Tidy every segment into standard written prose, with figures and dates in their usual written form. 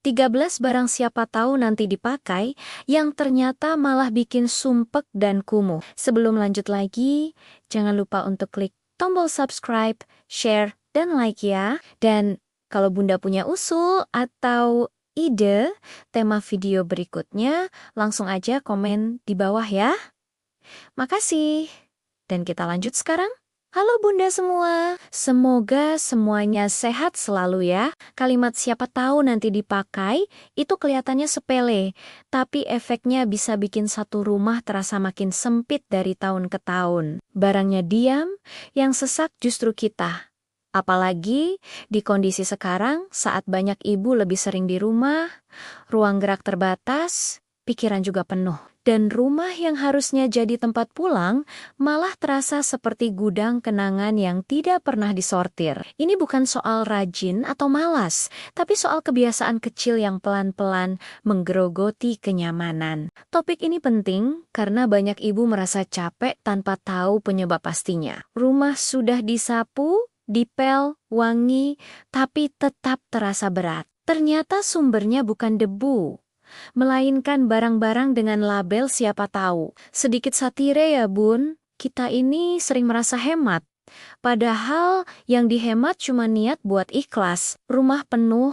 13 barang siapa tahu nanti dipakai yang ternyata malah bikin sumpek dan kumuh. Sebelum lanjut lagi, jangan lupa untuk klik tombol subscribe, share, dan like ya. Dan kalau Bunda punya usul atau ide tema video berikutnya, langsung aja komen di bawah ya. Makasih. Dan kita lanjut sekarang. Halo Bunda semua, semoga semuanya sehat selalu ya. Kalimat siapa tahu nanti dipakai, itu kelihatannya sepele, tapi efeknya bisa bikin satu rumah terasa makin sempit dari tahun ke tahun. Barangnya diam, yang sesak justru kita. Apalagi di kondisi sekarang saat banyak ibu lebih sering di rumah, ruang gerak terbatas, pikiran juga penuh. Dan rumah yang harusnya jadi tempat pulang malah terasa seperti gudang kenangan yang tidak pernah disortir. Ini bukan soal rajin atau malas, tapi soal kebiasaan kecil yang pelan-pelan menggerogoti kenyamanan. Topik ini penting karena banyak ibu merasa capek tanpa tahu penyebab pastinya. Rumah sudah disapu, dipel, wangi, tapi tetap terasa berat. Ternyata sumbernya bukan debu, melainkan barang-barang dengan label siapa tahu. Sedikit satire ya bun, kita ini sering merasa hemat. Padahal yang dihemat cuma niat buat ikhlas. Rumah penuh,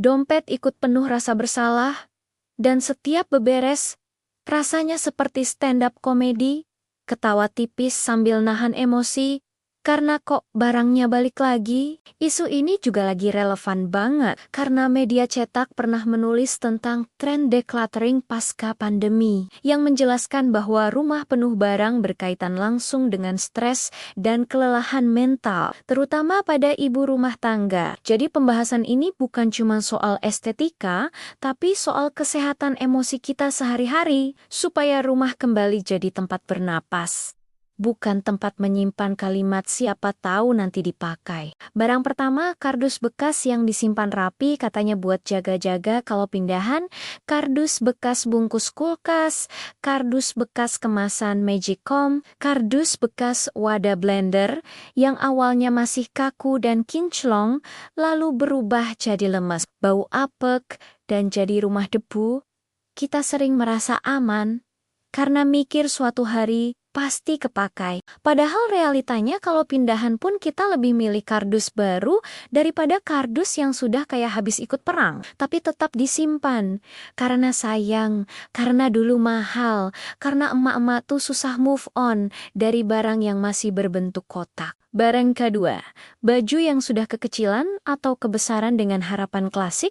dompet ikut penuh rasa bersalah, dan setiap beberes, rasanya seperti stand-up komedi, ketawa tipis sambil nahan emosi, karena kok barangnya balik lagi. Isu ini juga lagi relevan banget karena media cetak pernah menulis tentang tren decluttering pasca pandemi yang menjelaskan bahwa rumah penuh barang berkaitan langsung dengan stres dan kelelahan mental, terutama pada ibu rumah tangga. Jadi pembahasan ini bukan cuma soal estetika, tapi soal kesehatan emosi kita sehari-hari supaya rumah kembali jadi tempat bernapas, bukan tempat menyimpan kalimat siapa tahu nanti dipakai. Barang pertama, kardus bekas yang disimpan rapi katanya buat jaga-jaga kalau pindahan, kardus bekas bungkus kulkas, kardus bekas kemasan Magicom, kardus bekas wadah blender yang awalnya masih kaku dan kinclong, lalu berubah jadi lemes, bau apek, dan jadi rumah debu. Kita sering merasa aman karena mikir suatu hari pasti kepakai. Padahal realitanya kalau pindahan pun kita lebih milih kardus baru daripada kardus yang sudah kayak habis ikut perang, tapi tetap disimpan. Karena sayang, karena dulu mahal, karena emak-emak tuh susah move on dari barang yang masih berbentuk kotak. Barang kedua, baju yang sudah kekecilan atau kebesaran dengan harapan klasik.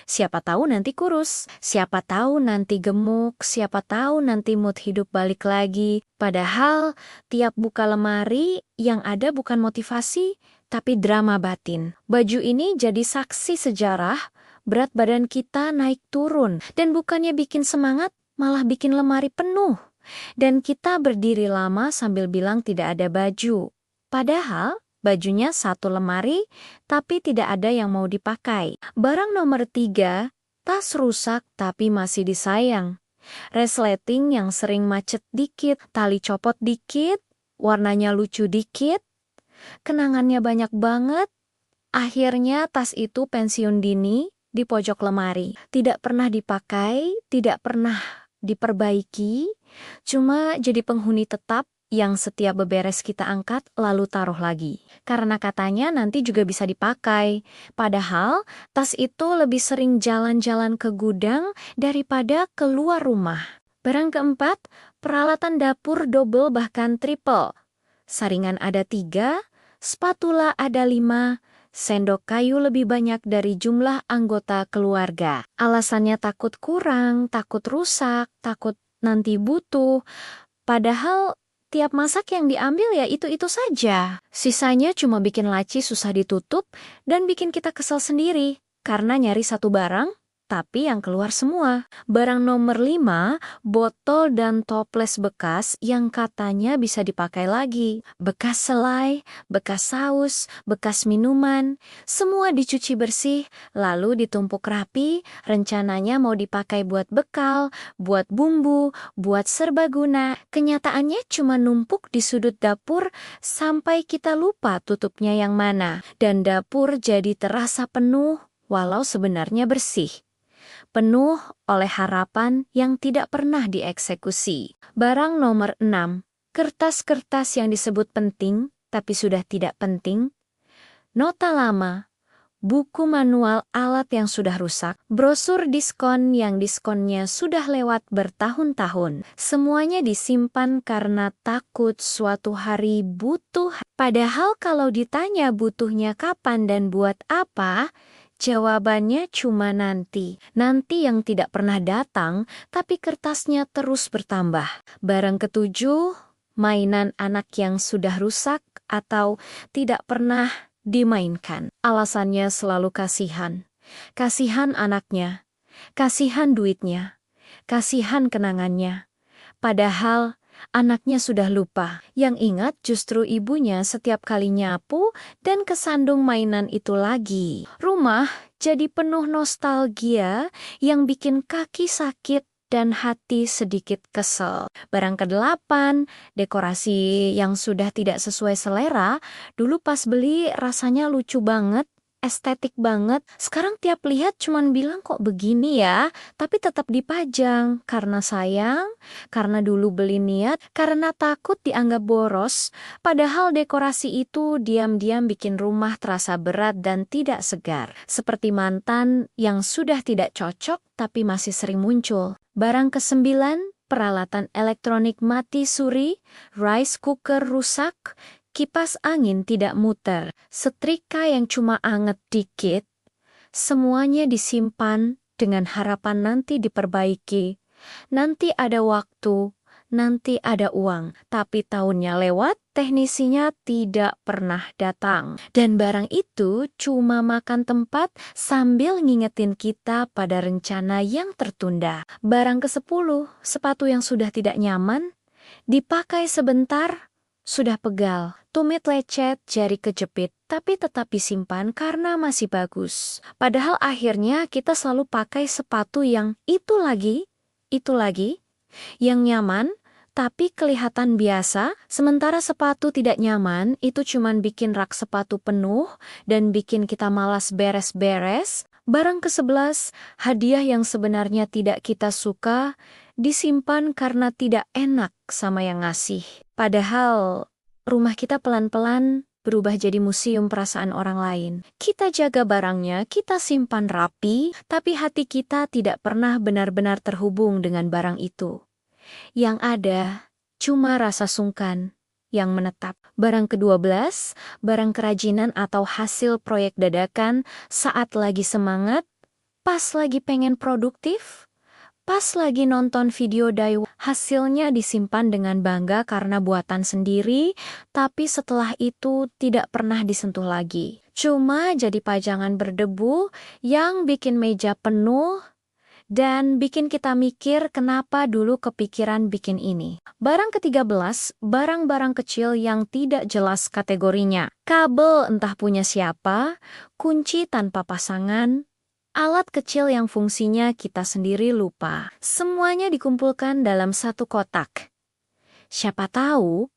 Siapa tahu nanti kurus, siapa tahu nanti gemuk, siapa tahu nanti mood hidup balik lagi. Padahal tiap buka lemari yang ada bukan motivasi, tapi drama batin. Baju ini jadi saksi sejarah, berat badan kita naik turun, dan bukannya bikin semangat, malah bikin lemari penuh. Dan kita berdiri lama sambil bilang tidak ada baju. Padahal bajunya satu lemari, tapi tidak ada yang mau dipakai. Barang nomor 3, tas rusak tapi masih disayang. Resleting yang sering macet dikit, tali copot dikit, warnanya lucu dikit, kenangannya banyak banget. Akhirnya tas itu pensiun dini di pojok lemari. Tidak pernah dipakai, tidak pernah diperbaiki, cuma jadi penghuni tetap yang setiap beberes kita angkat lalu taruh lagi. Karena katanya nanti juga bisa dipakai. Padahal tas itu lebih sering jalan-jalan ke gudang daripada keluar rumah. Barang keempat, peralatan dapur double bahkan triple. Saringan ada 3, spatula ada 5, sendok kayu lebih banyak dari jumlah anggota keluarga. Alasannya takut kurang, takut rusak, takut nanti butuh. Padahal tiap masak yang diambil ya itu-itu saja. Sisanya cuma bikin laci susah ditutup dan bikin kita kesel sendiri karena nyari satu barang, tapi yang keluar semua. Barang nomor 5, botol dan toples bekas yang katanya bisa dipakai lagi. Bekas selai, bekas saus, bekas minuman, semua dicuci bersih, lalu ditumpuk rapi, rencananya mau dipakai buat bekal, buat bumbu, buat serbaguna. Kenyataannya cuma numpuk di sudut dapur sampai kita lupa tutupnya yang mana. Dan dapur jadi terasa penuh walau sebenarnya bersih. penuh oleh harapan yang tidak pernah dieksekusi. Barang nomor 6, kertas-kertas yang disebut penting tapi sudah tidak penting, nota lama, buku manual alat yang sudah rusak, brosur diskon yang diskonnya sudah lewat bertahun-tahun. Semuanya disimpan karena takut suatu hari butuh. Padahal kalau ditanya butuhnya kapan dan buat apa, jawabannya cuma nanti. Nanti yang tidak pernah datang, tapi kertasnya terus bertambah. Barang ketujuh, mainan anak yang sudah rusak atau tidak pernah dimainkan. Alasannya selalu kasihan. Kasihan anaknya, kasihan duitnya, kasihan kenangannya. Padahal anaknya sudah lupa. Yang ingat justru ibunya setiap kali nyapu dan kesandung mainan itu lagi. Rumah jadi penuh nostalgia yang bikin kaki sakit dan hati sedikit kesel. Barang ke-8, dekorasi yang sudah tidak sesuai selera. Dulu pas beli rasanya lucu banget, estetik banget. Sekarang tiap lihat cuman bilang kok begini ya, tapi tetap dipajang. Karena sayang, karena dulu beli niat, karena takut dianggap boros. Padahal dekorasi itu diam-diam bikin rumah terasa berat dan tidak segar. Seperti mantan yang sudah tidak cocok tapi masih sering muncul. Barang ke-9, peralatan elektronik mati suri, rice cooker rusak, kipas angin tidak muter, setrika yang cuma anget dikit, semuanya disimpan dengan harapan nanti diperbaiki. Nanti ada waktu, nanti ada uang, tapi tahunnya lewat, teknisinya tidak pernah datang. Dan barang itu cuma makan tempat sambil ngingetin kita pada rencana yang tertunda. Barang ke-10, sepatu yang sudah tidak nyaman, dipakai sebentar, sudah pegal, tumit lecet, jari kejepit, tapi tetap disimpan karena masih bagus. Padahal akhirnya kita selalu pakai sepatu yang itu lagi, yang nyaman, tapi kelihatan biasa, sementara sepatu tidak nyaman itu cuman bikin rak sepatu penuh dan bikin kita malas beres-beres. Barang ke-11, hadiah yang sebenarnya tidak kita suka, disimpan karena tidak enak sama yang ngasih. Padahal rumah kita pelan-pelan berubah jadi museum perasaan orang lain. Kita jaga barangnya, kita simpan rapi, tapi hati kita tidak pernah benar-benar terhubung dengan barang itu. Yang ada cuma rasa sungkan yang menetap. Barang ke-12, barang kerajinan atau hasil proyek dadakan saat lagi semangat, pas lagi pengen produktif, pas lagi nonton video DIY, hasilnya disimpan dengan bangga karena buatan sendiri, tapi setelah itu tidak pernah disentuh lagi. Cuma jadi pajangan berdebu yang bikin meja penuh, dan bikin kita mikir kenapa dulu kepikiran bikin ini. Barang ke-13, barang-barang kecil yang tidak jelas kategorinya. Kabel entah punya siapa, kunci tanpa pasangan, alat kecil yang fungsinya kita sendiri lupa. Semuanya dikumpulkan dalam satu kotak. Siapa tahu,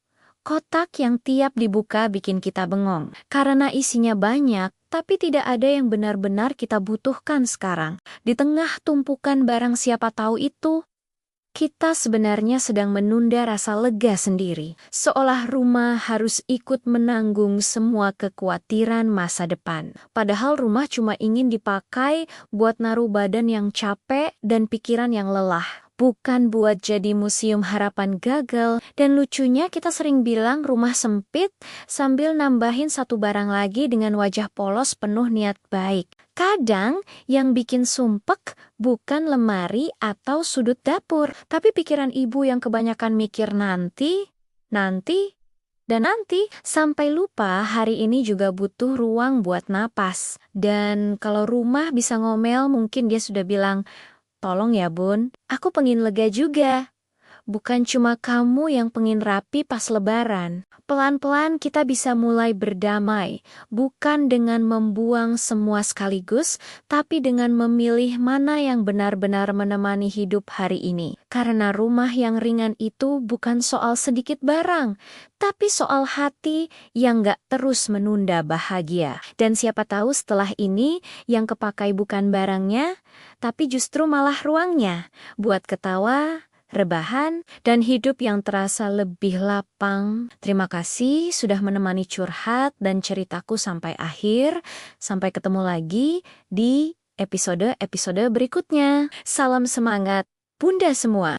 kotak yang tiap dibuka bikin kita bengong. Karena isinya banyak, tapi tidak ada yang benar-benar kita butuhkan sekarang. Di tengah tumpukan barang siapa tahu itu, kita sebenarnya sedang menunda rasa lega sendiri. Seolah rumah harus ikut menanggung semua kekhawatiran masa depan. Padahal rumah cuma ingin dipakai buat naruh badan yang capek dan pikiran yang lelah. Bukan buat jadi museum harapan gagal. Dan lucunya kita sering bilang rumah sempit sambil nambahin satu barang lagi dengan wajah polos penuh niat baik. Kadang yang bikin sumpek bukan lemari atau sudut dapur, tapi pikiran ibu yang kebanyakan mikir nanti, dan nanti, sampai lupa hari ini juga butuh ruang buat napas. Dan kalau rumah bisa ngomel, mungkin dia sudah bilang, "Tolong ya bun, aku pengen lega juga." Bukan cuma kamu yang pengen rapi pas lebaran. Pelan-pelan kita bisa mulai berdamai, bukan dengan membuang semua sekaligus, tapi dengan memilih mana yang benar-benar menemani hidup hari ini. Karena rumah yang ringan itu bukan soal sedikit barang, tapi soal hati yang gak terus menunda bahagia. Dan siapa tahu setelah ini yang kepakai bukan barangnya, tapi justru malah ruangnya buat ketawa, rebahan, dan hidup yang terasa lebih lapang. Terima kasih sudah menemani curhat dan ceritaku sampai akhir. Sampai ketemu lagi di episode-episode berikutnya. Salam semangat, Bunda semua.